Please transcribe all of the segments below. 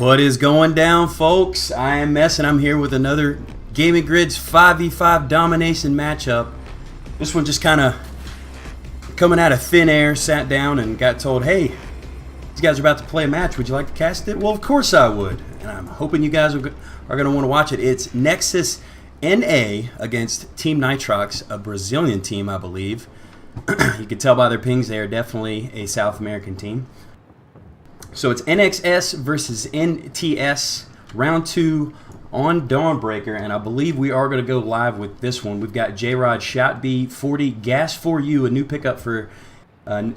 What is going down, folks? I am Mess, and I'm here with another Gaming Grids 5v5 domination matchup. This one just kind of coming out of thin air, sat down and got told, hey, these guys are about to play a match. Would you like to cast it? Well, of course I would. And I'm hoping you guys are going to want to watch it. It's Nexus NA against Team Nitrox, a Brazilian team, I believe. You can tell by their pings they are definitely a South American team. So it's NXS versus NTS, round 2 on Dawnbreaker, and I believe we are going to go live with this one. We've got J-Rod, Shot.B40, Gas4U, a new pickup for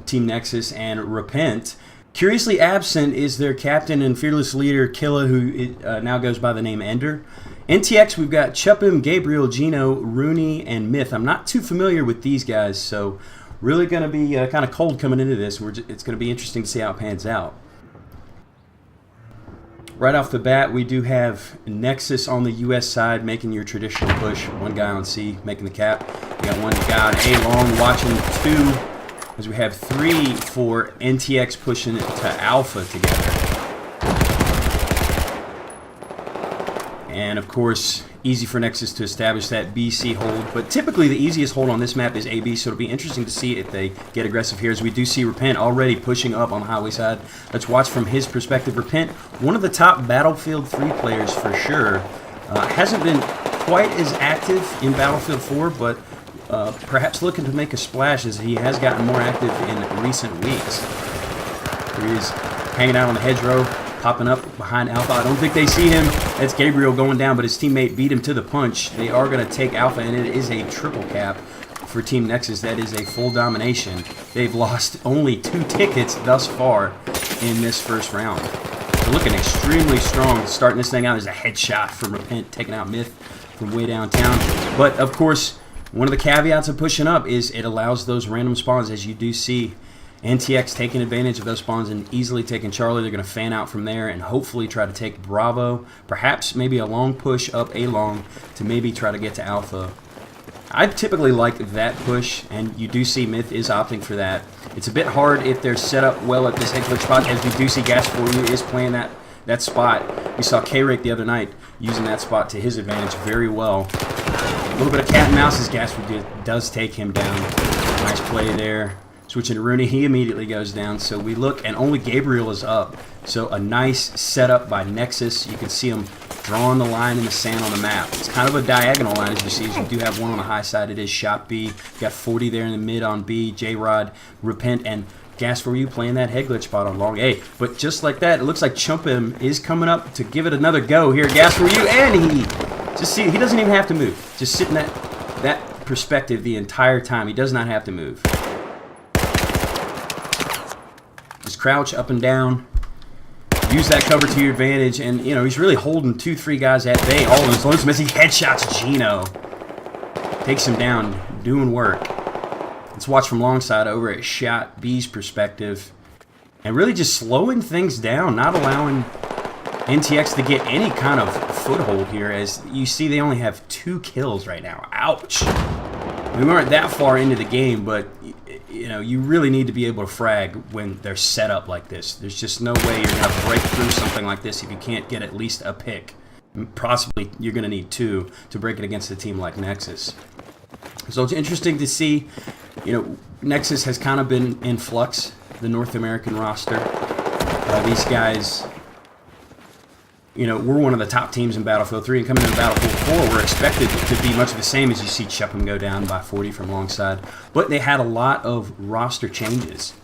Team Nexus, and Repent. Curiously absent is their captain and fearless leader, Killa, who now goes by the name Ender. NTX, we've got Chupim, Gabriel, Gino, Rooney, and Myth. I'm not too familiar with these guys, so really going to be kind of cold coming into this. It's going to be interesting to see how it pans out. Right off the bat, we do have Nexus on the US side making your traditional push. One guy on C making the cap. We got one guy on A long watching 2, as we have 3 for NTX pushing it to Alpha together. And of course, easy for Nexus to establish that BC hold, but typically the easiest hold on this map is AB, so it'll be interesting to see if they get aggressive here, as we do see Repent already pushing up on the highway side. Let's watch from his perspective. Repent, one of the top Battlefield 3 players for sure. Hasn't been quite as active in Battlefield 4, but perhaps looking to make a splash, as he has gotten more active in recent weeks. Here he is hanging out on the hedgerow, popping up behind Alpha. I don't think they see him. That's Gabriel going down, but his teammate beat him to the punch. They are going to take Alpha, and it is a triple cap for Team Nexus. That is a full domination. They've lost only 2 tickets thus far in this first round. They're looking extremely strong. Starting this thing out is a headshot from Repent, taking out Myth from way downtown. But, of course, one of the caveats of pushing up is it allows those random spawns, as you do see NTX taking advantage of those spawns and easily taking Charlie. They're going to fan out from there and hopefully try to take Bravo. Perhaps maybe a long push up A long to maybe try to get to Alpha. I typically like that push, and you do see Myth is opting for that. It's a bit hard if they're set up well at this head glitch spot, as we do see Gas4U is playing that spot. We saw K-Rake the other night using that spot to his advantage very well. A little bit of cat and mouse as Gas4U does take him down. Nice play there. Switching to Rooney, he immediately goes down. So we look, and only Gabriel is up. So a nice setup by Nexus. You can see him drawing the line in the sand on the map. It's kind of a diagonal line, as you see. As you do have one on the high side. It is Shot B. Got 40 there in the mid on B. J-Rod, Repent, and Gas4U playing that head glitch spot on long A. But just like that, it looks like Chupim is coming up to give it another go here. Gas4U, and he doesn't even have to move. Just sit in that perspective the entire time. He does not have to move. Just crouch up and down, use that cover to your advantage, and you know he's really holding 2-3 guys at bay. All of his lonesome, he headshots Gino, takes him down, doing work. Let's watch from long side over at Shot B's perspective, and really just slowing things down, not allowing NTX to get any kind of foothold here. As you see, they only have 2 kills right now. Ouch. We weren't that far into the game, but you know, you really need to be able to frag when they're set up like this. There's just no way you're going to break through something like this if you can't get at least a pick. Possibly you're going to need 2 to break it against a team like Nexus. So it's interesting to see, you know, Nexus has kind of been in flux, the North American roster. These guys, you know, we're one of the top teams in Battlefield 3, and coming into Battlefield 4, we're expected to be much of the same, as you see Chupim go down by 40 from long side. But they had a lot of roster changes.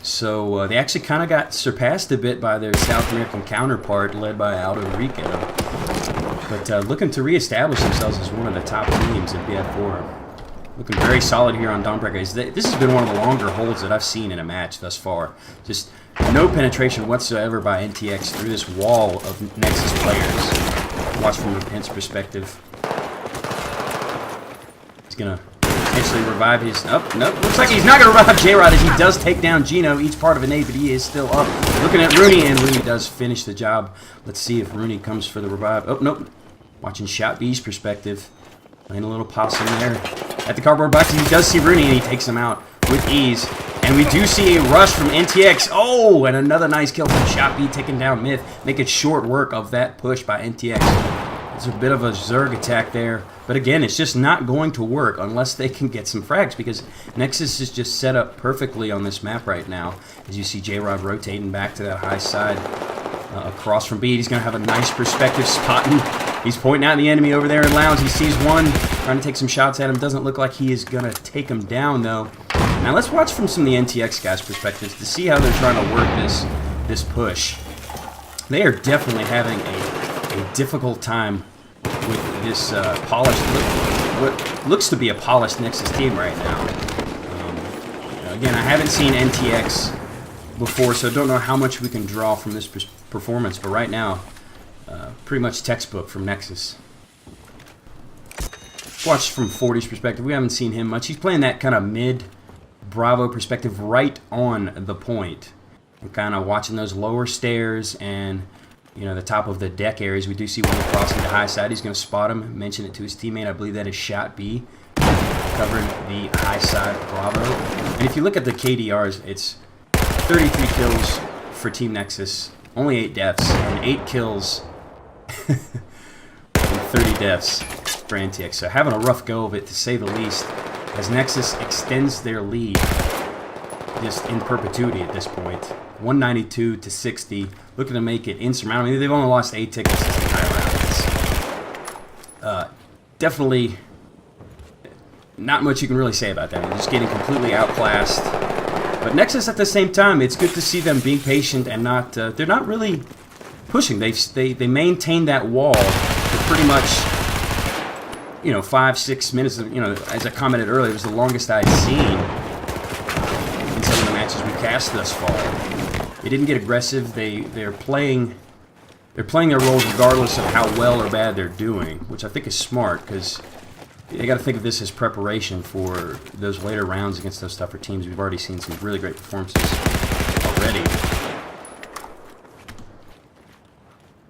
So they actually kind of got surpassed a bit by their South American counterpart, led by Aldo Rico. But looking to reestablish themselves as one of the top teams in BF4. Looking very solid here on Dawnbreaker. This has been one of the longer holds that I've seen in a match thus far. Just no penetration whatsoever by NTX through this wall of Nexus players. Watch from Repent's perspective. He's going to potentially revive his... Oh, no. Looks like he's not going to revive J-Rod, as he does take down Gino, each part of a nade, but he is still up. Looking at Rooney, and Rooney does finish the job. Let's see if Rooney comes for the revive. Oh, nope. Watching Shot B's perspective. Playing a little possum there at the cardboard box. He does see Rooney, and he takes him out with ease. And we do see a rush from NTX. Oh, and another nice kill from Shot B, taking down Myth, making short work of that push by NTX. It's a bit of a Zerg attack there. But again, it's just not going to work unless they can get some frags, because Nexus is just set up perfectly on this map right now. As you see J-Rod rotating back to that high side across from B. He's going to have a nice perspective spotting. He's pointing out the enemy over there in Lounge. He sees one, trying to take some shots at him. Doesn't look like he is going to take him down, though. Now let's watch from some of the NTX guys' perspectives to see how they're trying to work this push. They are definitely having a difficult time with this polished, what looks to be a polished Nexus team right now. Again, I haven't seen NTX before, so I don't know how much we can draw from this performance, but right now, pretty much textbook from Nexus. Watch from 40's perspective. We haven't seen him much. He's playing that kind of mid-Bravo perspective right on the point. And kind of watching those lower stairs and, you know, the top of the deck areas. We do see one crossing the high side. He's going to spot him, mention it to his teammate. I believe that is Shot B, covering the high side of Bravo. And if you look at the KDRs, it's 33 kills for Team Nexus, only 8 deaths, and 8 kills and 30 deaths for NTX. So having a rough go of it, to say the least, as Nexus extends their lead just in perpetuity at this point. 192 to 60, looking to make it insurmountable. I mean, they've only lost 8 tickets this entire round. It's definitely not much you can really say about that. They're just getting completely outclassed. But Nexus, at the same time, it's good to see them being patient and not. They're not really pushing. They maintain that wall for pretty much, you know, 5-6 minutes. You know, as I commented earlier, it was the longest I'd seen in some of the matches we cast thus far. They didn't get aggressive. They're playing their roles regardless of how well or bad they're doing, which I think is smart, because you got to think of this as preparation for those later rounds against those tougher teams. We've already seen some really great performances already.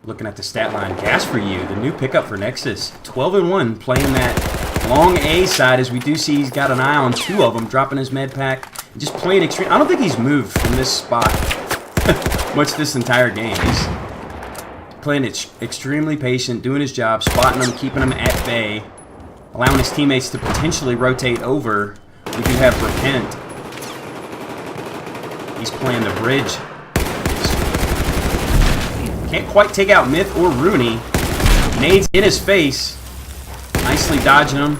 Looking at the stat line, Gas for You, the new pickup for Nexus, 12-1, playing that long A side, as we do see he's got an eye on 2 of them, dropping his med pack, and just playing extreme. I don't think he's moved from this spot much this entire game. He's playing it extremely patient, doing his job, spotting them, keeping them at bay, allowing his teammates to potentially rotate over. We do have Repent. He's playing the bridge. Can't quite take out Myth or Rooney. Nades in his face. Nicely dodging him.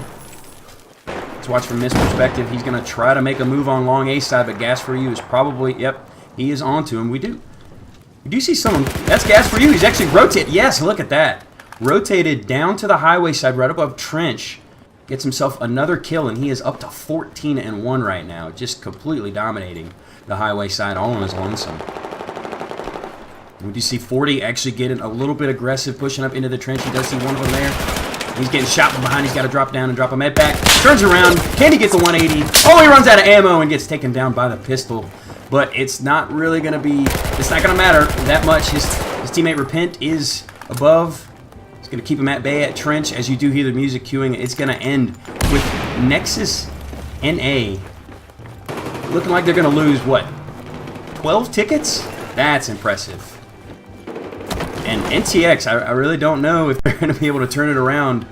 Let's watch from Myth's perspective. He's going to try to make a move on long A side, but Gas for You is probably, yep, he is onto him. We do see someone. That's Gas for You. He's actually rotated. Yes, look at that. Rotated down to the highway side right above Trench. Gets himself another kill, and he is up to 14-1 right now. Just completely dominating the highway side all on his lonesome. We do see 40 actually getting a little bit aggressive, pushing up into the trench. He does see one of them there. He's getting shot from behind. He's got to drop down and drop a med back. Turns around. Can he get the 180? Oh, he runs out of ammo and gets taken down by the pistol. But it's not really going to be, it's not going to matter that much. His teammate Repent is above. It's going to keep him at bay at Trench. As you do hear the music cueing, it's going to end with Nexus NA looking like they're going to lose, what, 12 tickets? That's impressive. And NTX, I really don't know if they're going to be able to turn it around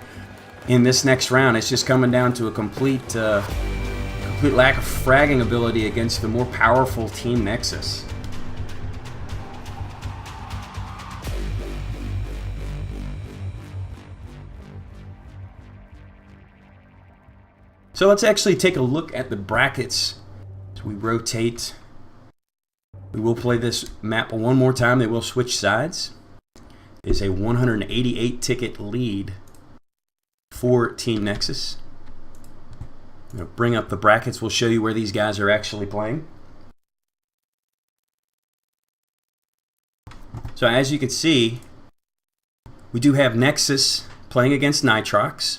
in this next round. It's just coming down to a complete lack of fragging ability against the more powerful Team Nexus. So let's actually take a look at the brackets. So we rotate. We will play this map one more time. They will switch sides. It's a 188 ticket lead for Team Nexus. I'm going to bring up the brackets. We'll show you where these guys are actually playing. So as you can see, we do have Nexus playing against Nitrox.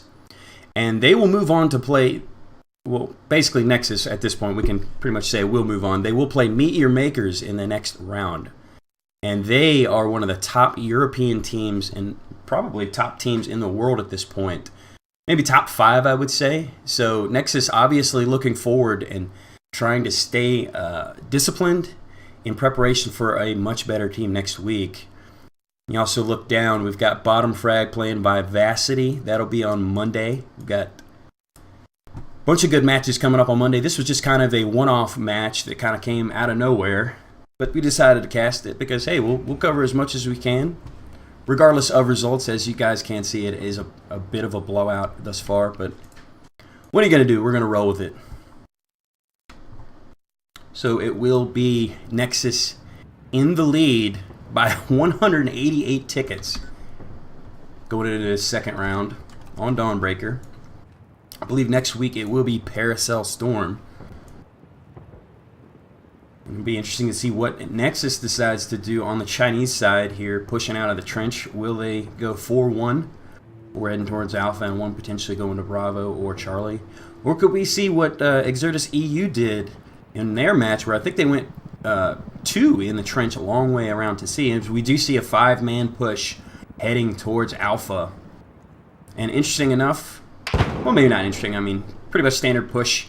And they will move on to play, well, basically Nexus at this point, we can pretty much say will move on. They will play Meteor Makers in the next round. And they are one of the top European teams and probably top teams in the world at this point. Maybe top 5, I would say. So Nexus obviously looking forward and trying to stay disciplined in preparation for a much better team next week. You also look down, we've got Bottom Frag playing Vivacity. That'll be on Monday. We've got a bunch of good matches coming up on Monday. This was just kind of a one-off match that kind of came out of nowhere. But we decided to cast it because, hey, we'll cover as much as we can. Regardless of results, as you guys can see, it is a bit of a blowout thus far. But what are you going to do? We're going to roll with it. So it will be Nexus in the lead by 188 tickets going into the second round on Dawnbreaker. I believe next week it will be Paracel Storm. It'll be interesting to see what Nexus decides to do on the Chinese side here, pushing out of the trench. Will they go 4-1? We're heading towards Alpha and 1 potentially going to Bravo or Charlie. Or could we see what Exertus EU did in their match, where I think they went 2 in the trench a long way around to C. And we do see a 5-man push heading towards Alpha. And interesting enough, well, maybe not interesting, I mean, pretty much standard push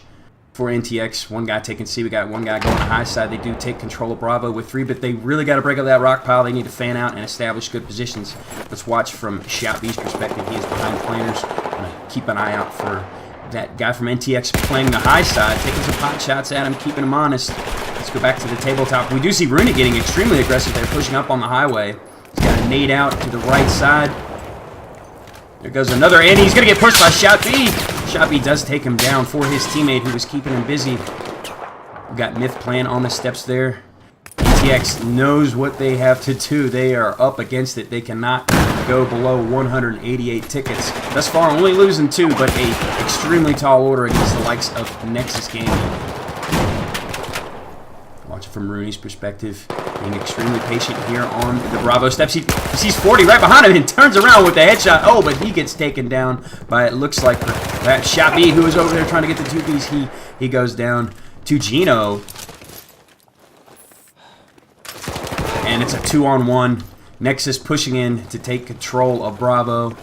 for NTX. One guy taking C, we got one guy going to high side. They do take control of Bravo with 3, but they really got to break up that rock pile. They need to fan out and establish good positions. Let's watch from Shout B's perspective. He is behind planners. Keep an eye out for that guy from NTX playing the high side, taking some pot shots at him, keeping him honest. Let's go back to the tabletop. We do see Runic getting extremely aggressive there, pushing up on the highway. He's got a nade out to the right side. There goes another, and he's going to get pushed by Shout B. Shout B does take him down for his teammate who was keeping him busy. We've got Myth playing on the steps there. NTX knows what they have to do. They are up against it. They cannot go below 188 tickets. Thus far, only losing 2, but a extremely tall order against the likes of Nexus Gaming. Watch it from Rooney's perspective. Being extremely patient here on the Bravo steps. He sees 40 right behind him and turns around with the headshot. Oh, but he gets taken down by, it looks like, that Shot B who is over there trying to get the 2Ps. He goes down to Gino. And it's a 2-on-1. Nexus pushing in to take control of Bravo.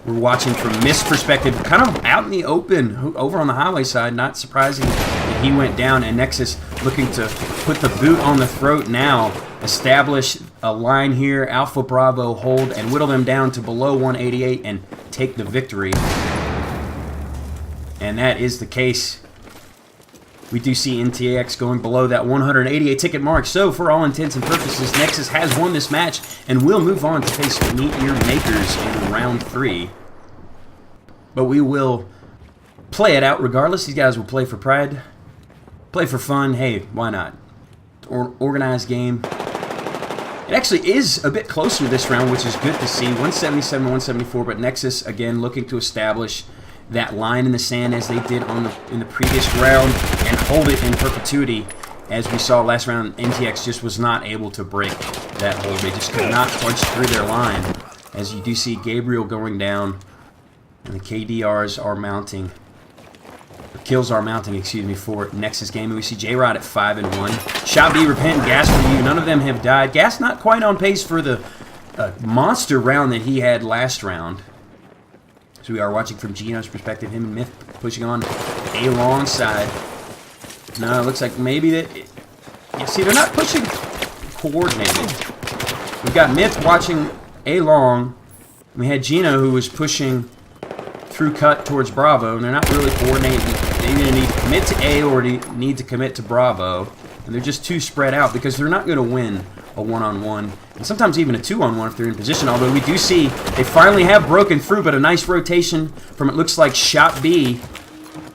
We're watching from Mist's perspective, kind of out in the open, over on the highway side. Not surprising that he went down, and Nexus looking to put the boot on the throat now. Establish a line here, Alpha Bravo hold, and whittle them down to below 188 and take the victory. And that is the case. We do see NTX going below that 188 ticket mark. So, for all intents and purposes, Nexus has won this match and will move on to face Meteor Makers in round 3. But we will play it out regardless. These guys will play for pride, play for fun. Hey, why not? Organized game. It actually is a bit closer this round, which is good to see. 177 to 174, but Nexus, again, looking to establish that line in the sand as they did in the previous round and hold it in perpetuity. As we saw last round, NTX just was not able to break that hold. They just could not punch through their line. As you do see Gabriel going down, and the KDRs are mounting. The kills are mounting, excuse me, for Nexus Gaming. We see J-Rod at 5-1. Shot B, Repent, Gas for you. None of them have died. Gas not quite on pace for the monster round that he had last round. So we are watching from Gino's perspective, him and Myth pushing on a long side. No, it looks like maybe that... You see, they're not pushing coordinated. We've got Myth watching a long. We had Gino who was pushing through cut towards Bravo, and they're not really coordinated. They either need to commit to A or need to commit to Bravo. And they're just too spread out because they're not going to win a 1-on-1, and sometimes even a 2-on-1 if they're in position, although we do see they finally have broken through, but a nice rotation from, it looks like, Shot B.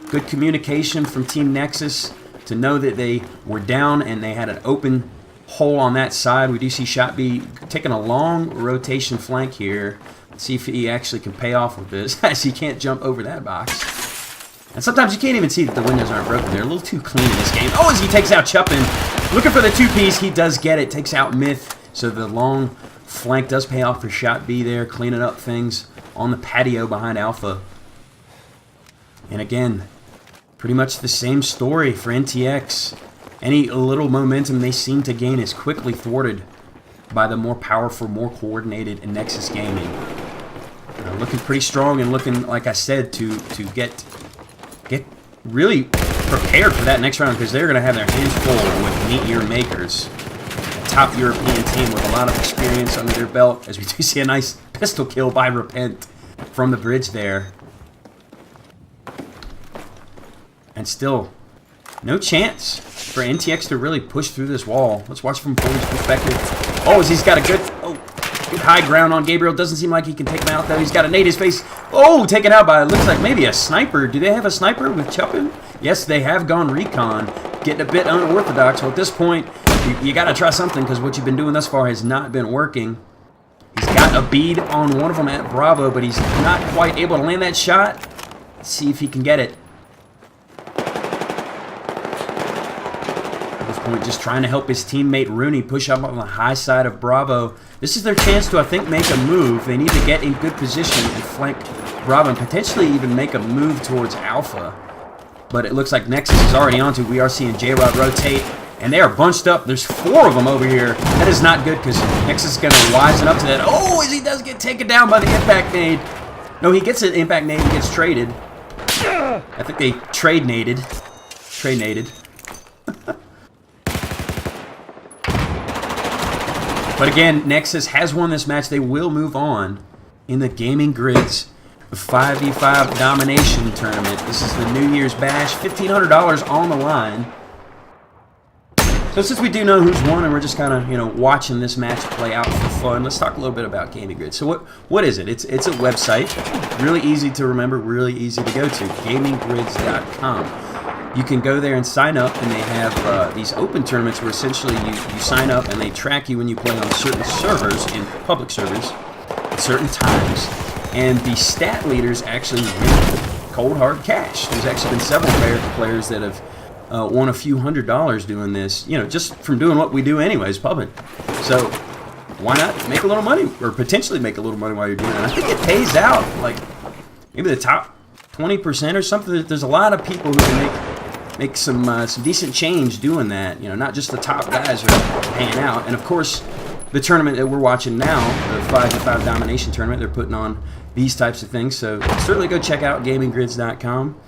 Good communication from Team Nexus to know that they were down and they had an open hole on that side. We do see Shot B taking a long rotation flank here. Let's see if he actually can pay off with this, as he can't jump over that box. And sometimes you can't even see that the windows aren't broken. They're a little too clean in this game. Oh, as he takes out Chuppin. Looking for the 2Ps. He does get it. Takes out Myth. So the long flank does pay off for Shot B there. Cleaning up things on the patio behind Alpha. And again, pretty much the same story for NTX. Any little momentum they seem to gain is quickly thwarted by the more powerful, more coordinated Nexus Gaming. Looking pretty strong and looking, like I said, to get really prepared for that next round because they're going to have their hands full with Meet Your Makers, a top European team with a lot of experience under their belt, as we do see a nice pistol kill by Repent from the bridge there. And still, no chance for NTX to really push through this wall. Let's watch from Foley's perspective. Oh, he's got a good high ground on Gabriel. Doesn't seem like he can take him out, though. He's got a nade his face. Oh, taken out by, it looks like maybe a sniper. Do they have a sniper with Chupin? Yes, they have gone recon. Getting a bit unorthodox. Well, at this point, you got to try something because what you've been doing thus far has not been working. He's got a bead on one of them at Bravo, but he's not quite able to land that shot. Let's see if he can get it. Point, just trying to help his teammate Rooney push up on the high side of Bravo. This is their chance to, I think, make a move. They need to get in good position and flank Bravo and potentially even make a move towards Alpha. But it looks like Nexus is already onto. We are seeing J-Rod rotate, and they are bunched up. There's 4 of them over here. That is not good because Nexus is going to wisen up to that. Oh, as he does get taken down by the impact nade. No, he gets an impact nade and gets traded. I think they trade-naded. Trade-naded. But again, Nexus has won this match. They will move on in the Gaming Grids 5v5 Domination Tournament. This is the New Year's Bash. $1,500 on the line. So since we do know who's won and we're just kind of, you know, watching this match play out for fun, let's talk a little bit about Gaming Grids. So what is it? It's a website. Really easy to remember, really easy to go to. GamingGrids.com. You can go there and sign up, and they have these open tournaments where essentially you sign up and they track you when you play on certain servers, in public servers, at certain times, and the stat leaders actually win cold hard cash. There's actually been several players that have won a few $100s doing this, you know, just from doing what we do anyways, pubbing. So why not make a little money, or potentially make a little money while you're doing it? I think it pays out, like maybe the top 20% or something. There's a lot of people who can make some decent change doing that. You know, not just the top guys are paying out. And of course, the tournament that we're watching now, the 5v5 Domination Tournament, they're putting on these types of things. So certainly go check out GamingGrids.com.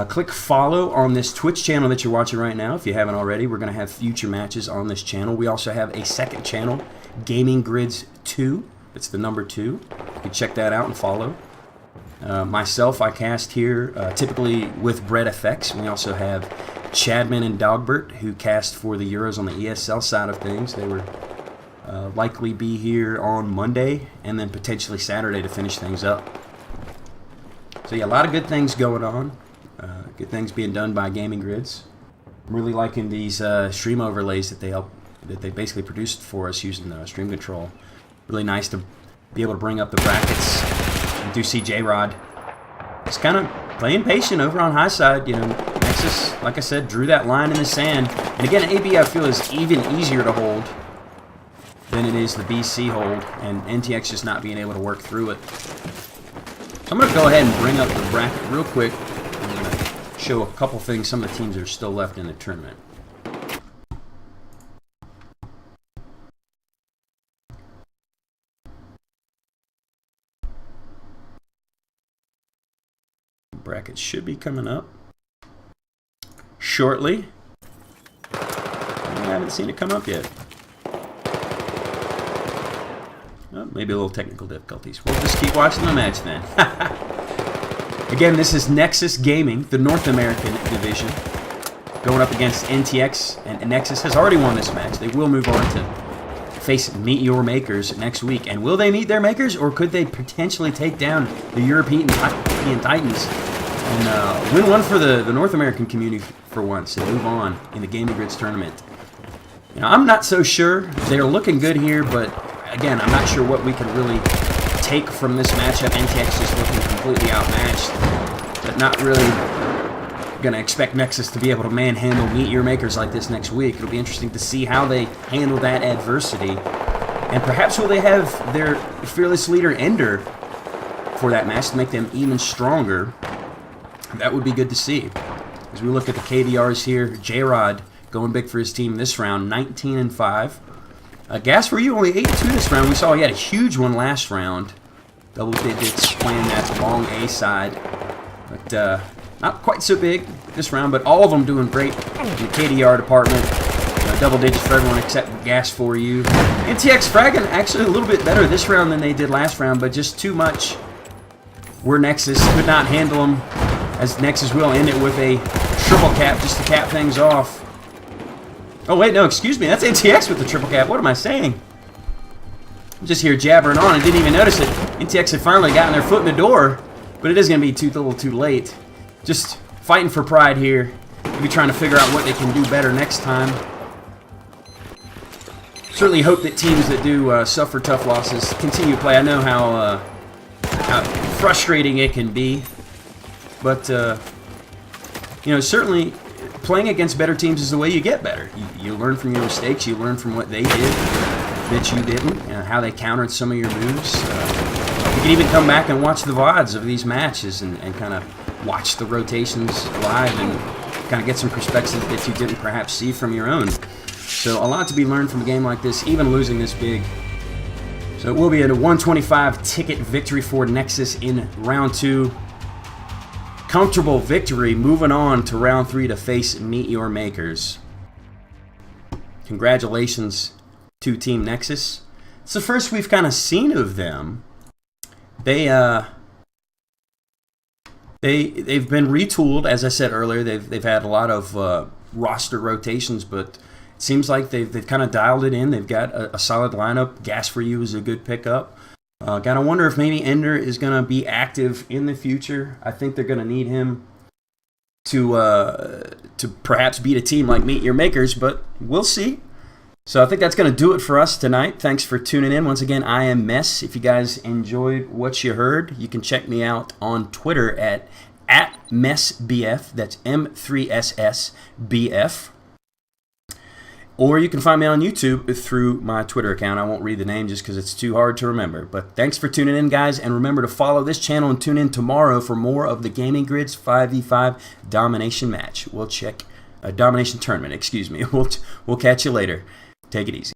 Click follow on this Twitch channel that you're watching right now if you haven't already. We're going to have future matches on this channel. We also have a second channel, Gaming Grids 2. It's the number 2. You can check that out and follow. Myself, I cast here typically with Bread FX. We also have Chadman and Dogbert, who cast for the Euros on the ESL side of things. They will likely be here on Monday and then potentially Saturday to finish things up. So yeah, a lot of good things going on. Good things being done by Gaming Grids. I'm really liking these stream overlays that they basically produced for us using Stream Control. Really nice to be able to bring up the brackets. You do see J-Rod. He's kind of playing patient over on high side. You know, Nexus, like I said, drew that line in the sand. And again, AB I feel is even easier to hold than it is the BC hold, and NTX just not being able to work through it. So I'm going to go ahead and bring up the bracket real quick. I'm going to show a couple things, some of the teams that are still left in the tournament. Bracket should be coming up shortly. I haven't seen it come up yet. Oh, maybe a little technical difficulties. We'll just keep watching the match then. Again, this is Nexus Gaming, the North American division, going up against NTX, and Nexus has already won this match. They will move on to face Meet Your Makers next week. And will they meet their makers, or could they potentially take down the European Titans and win one for the North American community for once and move on in the Gaming Grids tournament? You know, I'm not so sure. They're looking good here, but again, I'm not sure what we can really take from this matchup. NTX just looking completely outmatched, but not really going to expect Nexus to be able to manhandle Meet Your Makers like this next week. It'll be interesting to see how they handle that adversity. And perhaps will they have their fearless leader Ender for that match to make them even stronger. That would be good to see. As we look at the KDRs here, J-Rod going big for his team this round, 19-5. Gas for you, only 8-2 this round. We saw he had a huge one last round. Double digits playing that long A side. But Not quite so big this round, but all of them doing great in the KDR department. Double digits for everyone except Gas for You. NTX fragging actually a little bit better this round than they did last round, but just too much where Nexus could not handle them, as Nexus will end it with a triple cap just to cap things off. Oh wait, no, excuse me, that's NTX with the triple cap. What am I saying? I'm just here jabbering on and didn't even notice it. NTX had finally gotten their foot in the door, but it is going to be a little too late. Just fighting for pride here. Maybe trying to figure out what they can do better next time. Certainly hope that teams that do suffer tough losses continue to play. I know how frustrating it can be, but you know, certainly playing against better teams is the way you get better. You learn from your mistakes. You learn from what they did that you didn't, how they countered some of your moves. You can even come back and watch the VODs of these matches and kind of watch the rotations live and kind of get some perspective that you didn't perhaps see from your own. So a lot to be learned from a game like this, even losing this big. So it will be a 125 ticket victory for Nexus in round 2. Comfortable victory, moving on to round 3 to face Meet Your Makers. Congratulations to Team Nexus. It's the first we've kind of seen of them. They've been retooled, as I said earlier. They've had a lot of roster rotations, but it seems like they've kind of dialed it in. They've got a solid lineup. Gas for You is a good pickup. Gotta wonder if maybe Ender is gonna be active in the future. I think they're gonna need him to perhaps beat a team like Meet Your Makers, but we'll see. So I think that's going to do it for us tonight. Thanks for tuning in. Once again, I am Mess. If you guys enjoyed what you heard, you can check me out on Twitter at MessBF. That's M3SSBF. Or you can find me on YouTube through my Twitter account. I won't read the name just because it's too hard to remember. But thanks for tuning in, guys. And remember to follow this channel and tune in tomorrow for more of the Gaming Grid's 5v5 Domination match. We'll check Domination Tournament, excuse me. We'll catch you later. Take it easy.